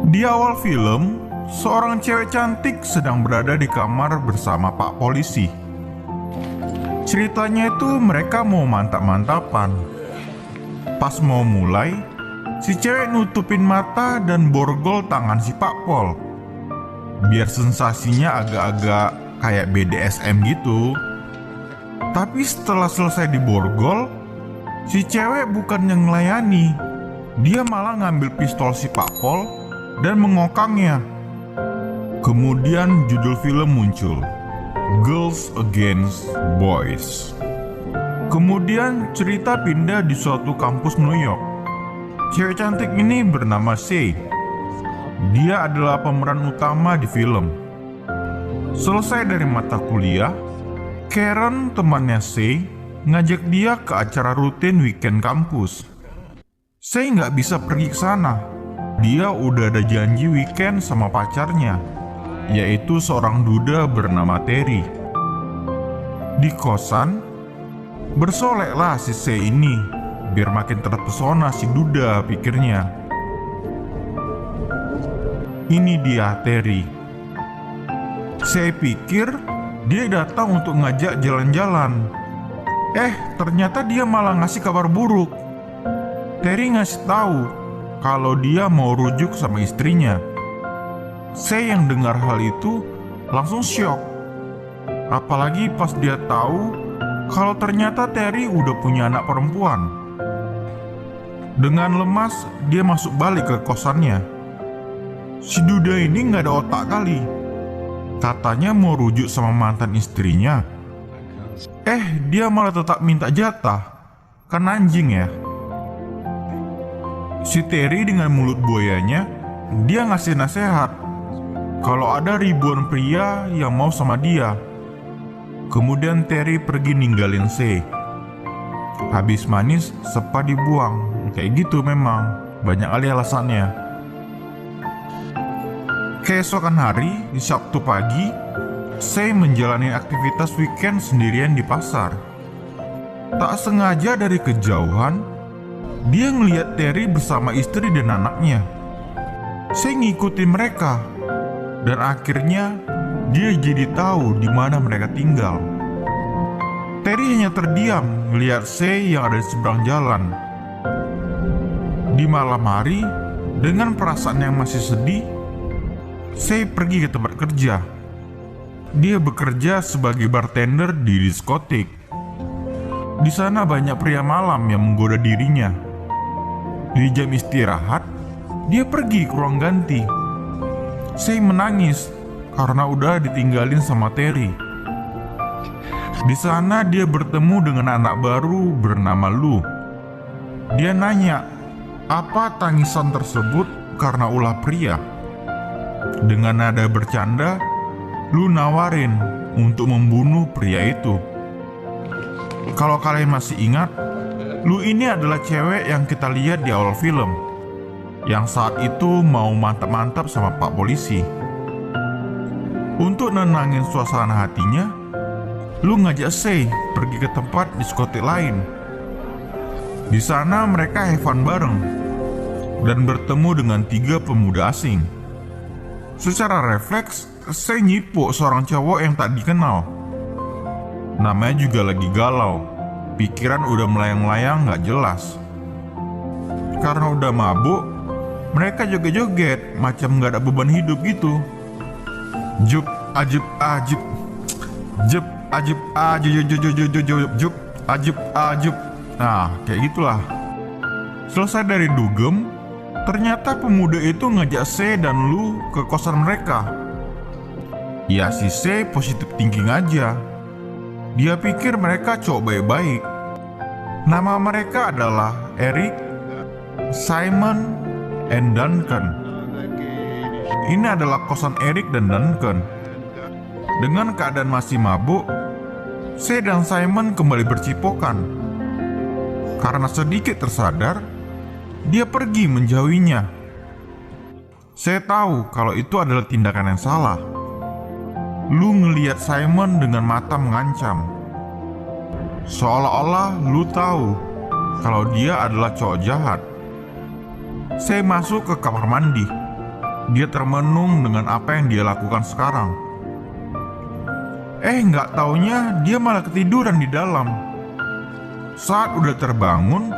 Di awal film, seorang cewek cantik sedang berada di kamar bersama Pak Polisi. Ceritanya itu mereka mau mantap-mantapan. Pas mau mulai, si cewek nutupin mata dan borgol tangan si Pak Pol. Biar sensasinya agak-agak kayak BDSM gitu. Tapi setelah selesai diborgol, si cewek bukan yang ngelayani. Dia malah ngambil pistol si Pak Pol dan mengokangnya. Kemudian judul film muncul, Girls Against Boys. Kemudian cerita pindah di suatu kampus New York. Cewek cantik ini bernama Sei. Dia adalah pemeran utama di film. Selesai dari mata kuliah, Karen, temannya Sei, ngajak dia ke acara rutin weekend kampus. Sei nggak bisa pergi ke sana. Dia udah ada janji weekend sama pacarnya, yaitu seorang duda bernama Terry. Di kosan, bersoleklah si Sei ini, biar makin terpesona si duda, pikirnya. Ini dia Terry. Sei pikir dia datang untuk ngajak jalan-jalan. Ternyata dia malah ngasih kabar buruk. Terry ngasih tahu kalau dia mau rujuk sama istrinya. Sei yang dengar hal itu langsung syok. Apalagi pas dia tahu kalau ternyata Terry udah punya anak perempuan. Dengan lemas, dia masuk balik ke kosannya. Si duda ini gak ada otak kali. Katanya mau rujuk sama mantan istrinya. Dia malah tetap minta jatah. Kan anjing ya. Si Terry dengan mulut buayanya, dia ngasih nasihat kalau ada ribuan pria yang mau sama dia. Kemudian Terry pergi ninggalin Sei. Habis manis, sepa dibuang. Kayak gitu memang, banyak kali alasannya. Keesokan hari, di Sabtu pagi, Sei menjalani aktivitas weekend sendirian di pasar. Tak sengaja dari kejauhan, dia ngeliat Terry bersama istri dan anaknya. Sei ngikutin mereka, dan akhirnya dia jadi tahu di mana mereka tinggal. Terry hanya terdiam ngeliat Sei yang ada di seberang jalan. Di malam hari, dengan perasaan yang masih sedih, Sei pergi ke tempat kerja. Dia bekerja sebagai bartender di diskotik. Di sana banyak pria malam yang menggoda dirinya. Di jam istirahat, dia pergi ke ruang ganti. Sei menangis karena udah ditinggalin sama Terry. Di sana dia bertemu dengan anak baru bernama Lu. Dia nanya, apa tangisan tersebut karena ulah pria? Dengan nada bercanda, Lu nawarin untuk membunuh pria itu. Kalau kalian masih ingat, Lu ini adalah cewek yang kita lihat di awal film, yang saat itu mau mantap-mantap sama Pak Polisi. Untuk nenangin suasana hatinya, Lu ngajak Sei pergi ke tempat diskotik lain. Di sana mereka have fun bareng dan bertemu dengan 3 pemuda asing. Secara refleks, Sei nyipuk seorang cowok yang tak dikenal. Namanya juga lagi galau. Pikiran udah melayang-layang gak jelas. Karena udah mabuk, mereka joget-joget macam gak ada beban hidup gitu. Jup, ajib, ajib. Jup, ajib, ajib, jup, ajib, ajib. Nah, kayak gitulah. Selesai dari dugem, ternyata pemuda itu ngajak Sei dan Lu ke kosan mereka. Ya si Sei positif thinking aja. Dia pikir mereka cowok baik-baik. Nama mereka adalah Eric, Simon, and Duncan. Ini adalah kosan Eric dan Duncan. Dengan keadaan masih mabuk, Sei dan Simon kembali bercipokan. Karena sedikit tersadar, dia pergi menjauhinya. Sei tahu kalau itu adalah tindakan yang salah. Lu ngeliat Simon dengan mata mengancam. Seolah-olah Lu tahu kalau dia adalah cowok jahat. Sei masuk ke kamar mandi. Dia termenung dengan apa yang dia lakukan sekarang. Nggak taunya dia malah ketiduran di dalam. Saat udah terbangun,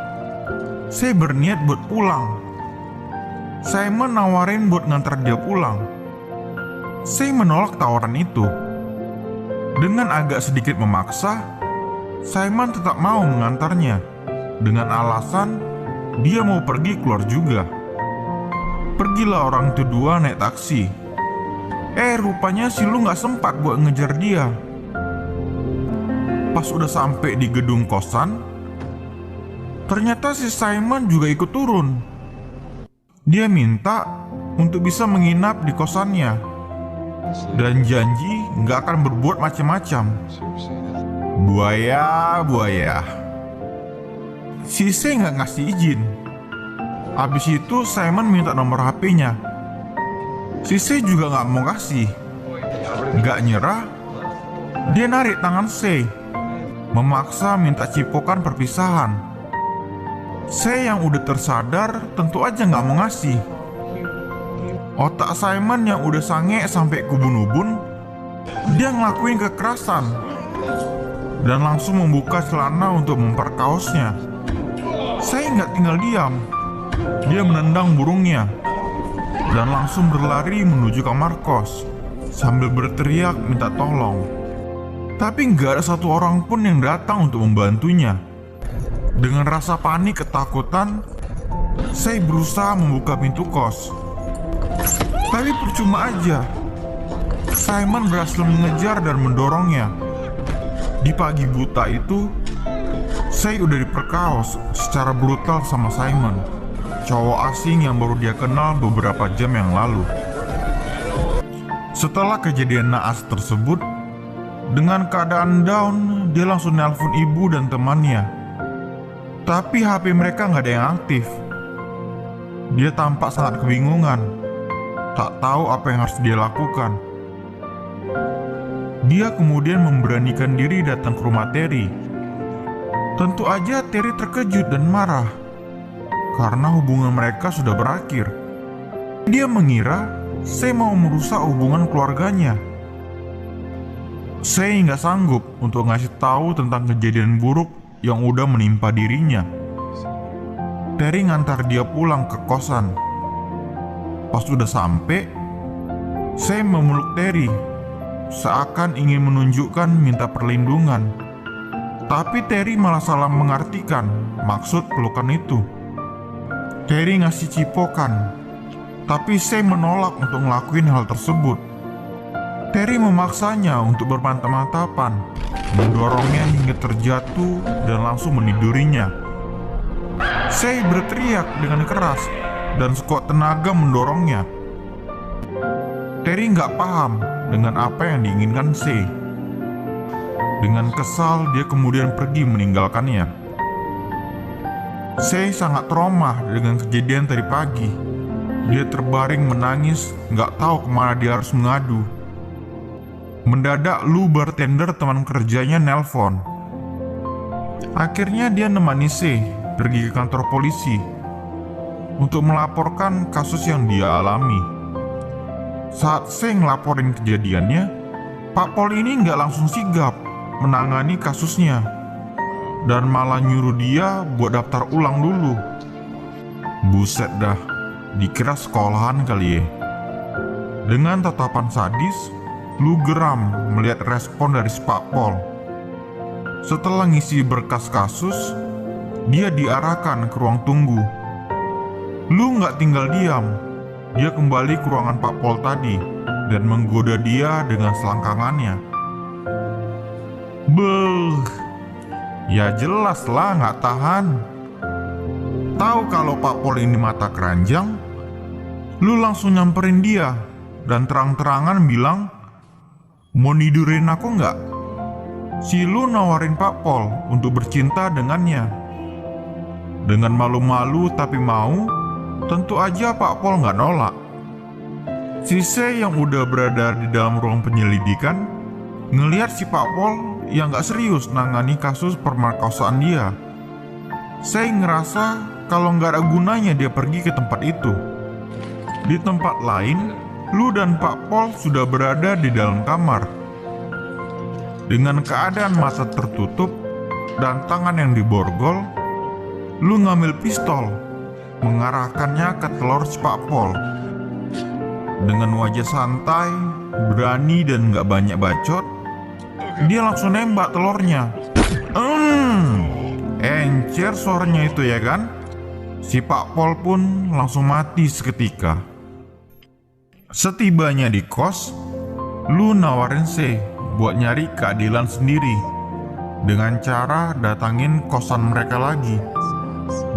saya berniat buat pulang. Simon nawarin buat ngantar dia pulang. Saya menolak tawaran itu. Dengan agak sedikit memaksa, Simon tetap mau mengantarnya dengan alasan dia mau pergi keluar juga. Pergilah orang itu dua naik taksi. Rupanya si Lu gak sempat buat ngejar dia. Pas udah sampai di gedung kosan, ternyata si Simon juga ikut turun. Dia minta untuk bisa menginap di kosannya dan janji gak akan berbuat macam-macam. Buaya. Si C gak ngasih izin. Habis itu Simon minta nomor HP-nya. Si C juga gak mau kasih. Gak nyerah, dia narik tangan C, memaksa minta cipokan perpisahan. C yang udah tersadar tentu aja gak mau ngasih. Otak Simon yang udah sange sampai kubun-ubun, dia ngelakuin kekerasan dan langsung membuka celana untuk memperkaosnya. Saya nggak tinggal diam. Dia menendang burungnya dan langsung berlari menuju kamar kos sambil berteriak minta tolong. Tapi nggak ada satu orang pun yang datang untuk membantunya. Dengan rasa panik ketakutan, saya berusaha membuka pintu kos. Tapi percuma aja. Simon berhasil mengejar dan mendorongnya. Di pagi buta itu, saya udah diperkaos secara brutal sama Simon, cowok asing yang baru dia kenal beberapa jam yang lalu. Setelah kejadian naas tersebut, dengan keadaan down, dia langsung nelpon ibu dan temannya. Tapi HP mereka nggak ada yang aktif. Dia tampak sangat kebingungan, tak tahu apa yang harus dia lakukan. Dia kemudian memberanikan diri datang ke rumah Terry. Tentu aja Terry terkejut dan marah karena hubungan mereka sudah berakhir. Dia mengira saya mau merusak hubungan keluarganya. Saya nggak sanggup untuk ngasih tahu tentang kejadian buruk yang udah menimpa dirinya. Terry ngantar dia pulang ke kosan. Pas udah sampai, saya memeluk Terry, seakan ingin menunjukkan minta perlindungan. Tapi Terry malah salah mengartikan maksud pelukan itu. Terry ngasih cipokan, tapi saya menolak untuk ngelakuin hal tersebut. Terry memaksanya untuk bermantap-mantapan, mendorongnya hingga terjatuh dan langsung menidurinya. Saya berteriak dengan keras dan sekuat tenaga mendorongnya. Terry nggak paham dengan apa yang diinginkan C. Dengan kesal, dia kemudian pergi meninggalkannya. C sangat trauma dengan kejadian tadi pagi. Dia terbaring menangis, nggak tahu kemana dia harus mengadu. Mendadak Lu bartender teman kerjanya nelpon. Akhirnya dia nemani C pergi ke kantor polisi untuk melaporkan kasus yang dia alami. Saat C ngelaporin kejadiannya, Pak Pol ini nggak langsung sigap menangani kasusnya dan malah nyuruh dia buat daftar ulang dulu. Buset dah, dikira sekolahan kali ya. Dengan tatapan sadis, Lu geram melihat respon dari Pak Pol. Setelah ngisi berkas kasus, dia diarahkan ke ruang tunggu. Lu nggak tinggal diam. Dia kembali ke ruangan Pak Pol tadi dan menggoda dia dengan selangkangannya. Beuh, ya jelas lah nggak tahan. Tahu kalau Pak Pol ini mata keranjang, Lu langsung nyamperin dia dan terang-terangan bilang, mau nidurin aku nggak? Si Lu nawarin Pak Pol untuk bercinta dengannya. Dengan malu-malu tapi mau, tentu aja Pak Pol nggak nolak. Si C yang udah berada di dalam ruang penyelidikan ngelihat si Pak Pol yang nggak serius nangani kasus permerkosaan dia. Saya ngerasa kalau nggak ada gunanya dia pergi ke tempat itu. Di tempat lain, Lu dan Pak Pol sudah berada di dalam kamar. Dengan keadaan mata tertutup dan tangan yang diborgol, Lu ngambil pistol, mengarahkannya ke telur si Pak Pol. Dengan wajah santai, berani dan gak banyak bacot, dia langsung nembak telurnya. Encer suaranya itu ya kan? Si Pak Pol pun langsung mati seketika. Setibanya di kos, Lu nawarin C buat nyari keadilan sendiri dengan cara datangin kosan mereka lagi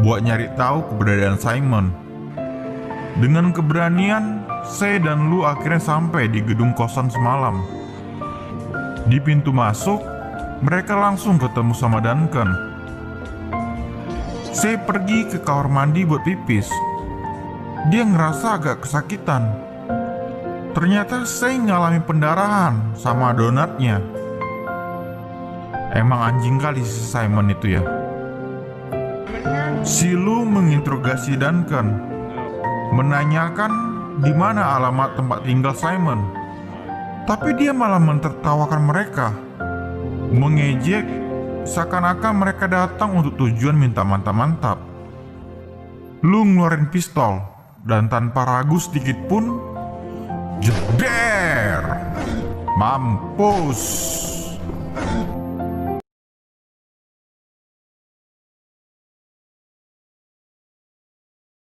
buat nyari tahu keberadaan Simon. Dengan keberanian, C dan Lu akhirnya sampai di gedung kosan semalam. Di pintu masuk, mereka langsung ketemu sama Duncan. C pergi ke kamar mandi buat pipis. Dia ngerasa agak kesakitan. Ternyata C ngalami pendarahan sama donatnya. Emang anjing kali si Simon itu ya. Si Lu menginterogasi Duncan, menanyakan di mana alamat tempat tinggal Simon. Tapi dia malah mentertawakan mereka, mengejek seakan-akan mereka datang untuk tujuan minta mantap-mantap. Lu ngeluarin pistol dan tanpa ragu sedikit pun, jeder, mampus.